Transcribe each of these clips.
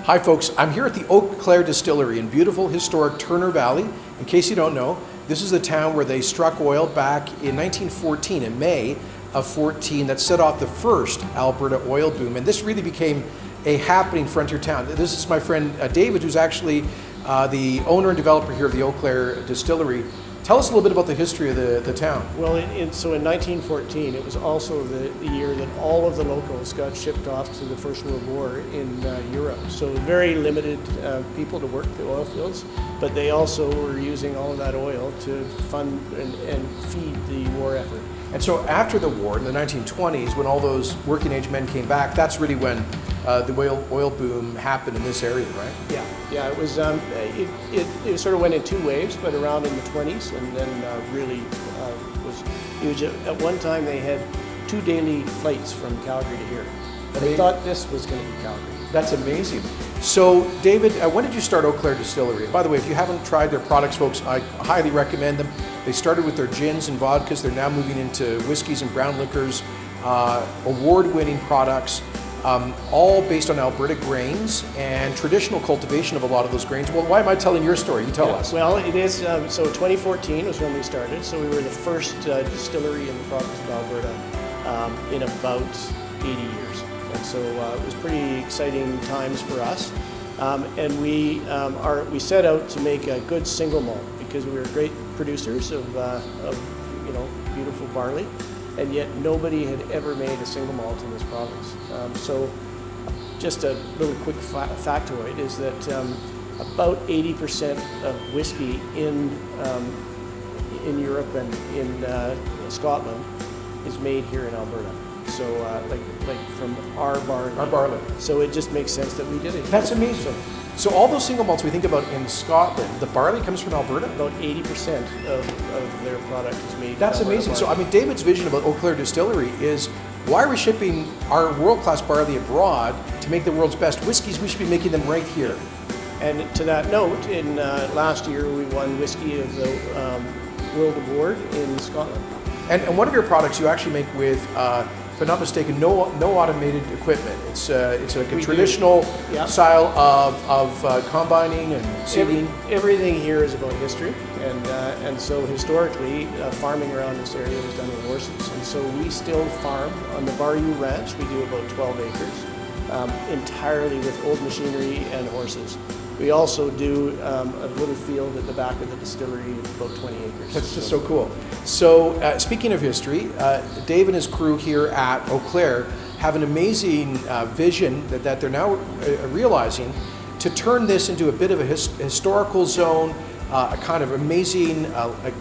Hi folks, I'm here at the Eau Claire Distillery in beautiful historic Turner Valley. In case you don't know, this is the town where they struck oil back in 1914, in May of 14, that set off the first Alberta oil boom, and this really became a happening frontier town. This is my friend David, who's actually the owner and developer here of the Eau Claire Distillery. Tell us a little bit about the history of the town. Well, so in 1914, it was also the year that all of the locals got shipped off to the First World War in Europe. So very limited people to work the oil fields, but they also were using all of that oil to fund and feed the war effort. And so after the war, in the 1920s, when all those working age men came back, that's really when the oil boom happened in this area, right? Yeah. It was. It sort of went in two waves, but around in the 20s, and then really was huge. At one time, they had 2 daily flights from Calgary to here. But they thought this was going to be Calgary. That's amazing. So, David, when did you start Eau Claire Distillery? By the way, if you haven't tried their products, folks, I highly recommend them. They started with their gins and vodkas. They're now moving into whiskeys and brown liquors, award-winning products, all based on Alberta grains and traditional cultivation of a lot of those grains. Well, why am I telling your story? You tell us. Well, it is, so 2014 was when we started. So we were the first distillery in the province of Alberta in about 80 years. And so it was pretty exciting times for us. And we set out to make a good single malt because we were great producers of beautiful barley, and yet nobody had ever made a single malt in this province. So just a little quick factoid is that about 80% of whiskey in Europe and in Scotland is made here in Alberta. So like from our barley. Our barley. So it just makes sense that we did it. That's amazing. So all those single malts we think about in Scotland, the barley comes from Alberta? About 80% of their product is made. That's amazing. Barley. So I mean, David's vision about Eau Claire Distillery is, why are we shipping our world-class barley abroad to make the world's best whiskeys? We should be making them right here. And to that note, in last year we won Whiskey of the World Award in Scotland. And one of your products you actually make with, if I'm not mistaken, no automated equipment. It's like a traditional style of combining and seeding. Everything here is about history, and so historically, farming around this area was done with horses. And so we still farm on the Bayou Ranch. We do about 12 acres, entirely with old machinery and horses. We also do a little field at the back of the distillery, about 20 acres. That's just so cool. So speaking of history, Dave and his crew here at Eau Claire have an amazing vision that they're now realizing to turn this into a bit of a historical zone, a kind of amazing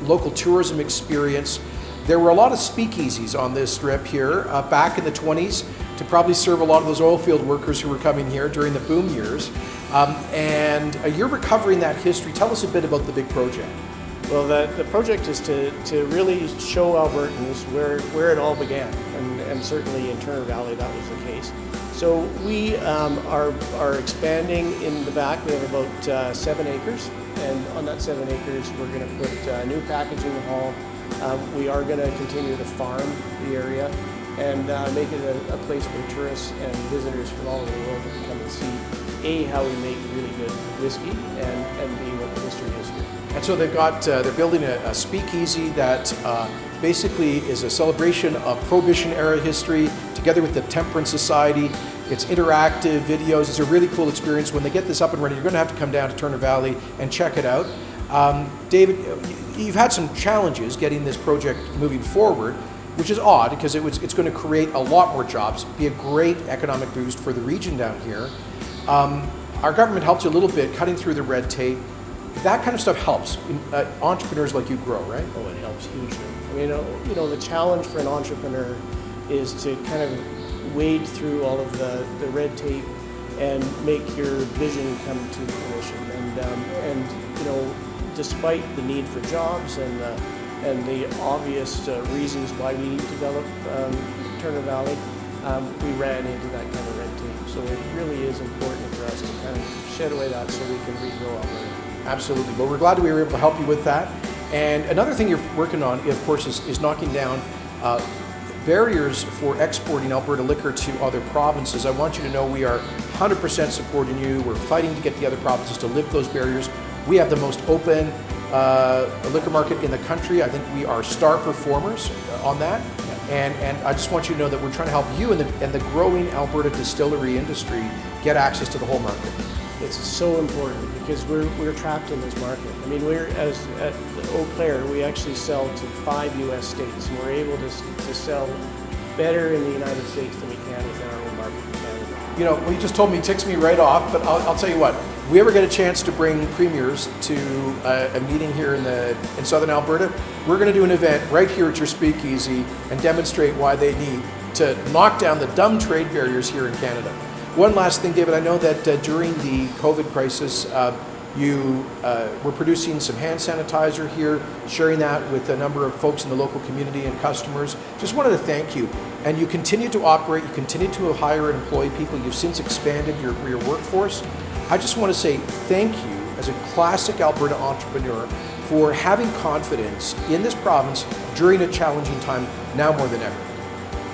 local tourism experience. There were a lot of speakeasies on this strip here back in the 20s to probably serve a lot of those oil field workers who were coming here during the boom years. And you're recovering that history. Tell us a bit about the big project. Well, the project is to really show Albertans where it all began, and certainly in Turner Valley that was the case. So we are expanding in the back. We have about 7 acres, and on that 7 acres we're going to put new packaging hall. We are going to continue to farm the area and make it a place where tourists and visitors from all over the world can come and see how we make really good whiskey, and B, what the history is here. And so they're building a speakeasy that basically is a celebration of Prohibition era history together with the Temperance Society. It's interactive videos. It's a really cool experience. When they get this up and running, you're going to have to come down to Turner Valley and check it out. David, you've had some challenges getting this project moving forward, which is odd because it's going to create a lot more jobs, be a great economic boost for the region down here. Our government helps you a little bit, cutting through the red tape. That kind of stuff helps entrepreneurs like you grow, right? Oh, it helps hugely. I mean, the challenge for an entrepreneur is to kind of wade through all of the red tape and make your vision come to fruition. And despite the need for jobs and the obvious reasons why we need to develop Turner Valley, we ran into that kind of red tape. So it really is important for us to kind of shed away that so we can regrow Alberta. Absolutely. Well, we're glad we were able to help you with that. And another thing you're working on, of course, is knocking down barriers for exporting Alberta liquor to other provinces. I want you to know we are 100% supporting you. We're fighting to get the other provinces to lift those barriers. We have the most open liquor market in the country. I think we are star performers on that. And I just want you to know that we're trying to help you and the growing Alberta distillery industry get access to the whole market. It's so important because we're trapped in this market. I mean, at Eau Claire, we actually sell to 5 U.S. states, and we're able to sell better in the United States than we can within our own market in Canada. You know, what you just told me ticks me right off, but I'll tell you what, if we ever get a chance to bring premiers to a meeting here in Southern Alberta, we're going to do an event right here at your speakeasy and demonstrate why they need to knock down the dumb trade barriers here in Canada. One last thing, David, I know that during the COVID crisis, you were producing some hand sanitizer here, sharing that with a number of folks in the local community and customers. Just wanted to thank you. And you continue to operate, you continue to hire and employ people. You've since expanded your workforce. I just want to say thank you as a classic Alberta entrepreneur for having confidence in this province during a challenging time, now more than ever.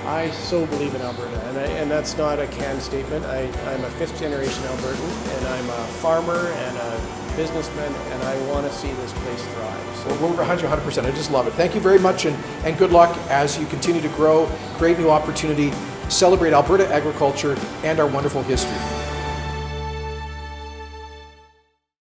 I so believe in Alberta, and that's not a canned statement. I'm a 5th generation Albertan, and I'm a farmer and a businessman, and I want to see this place thrive. So we're behind you 100%. I just love it. Thank you very much, and good luck as you continue to grow, create new opportunity, celebrate Alberta agriculture and our wonderful history.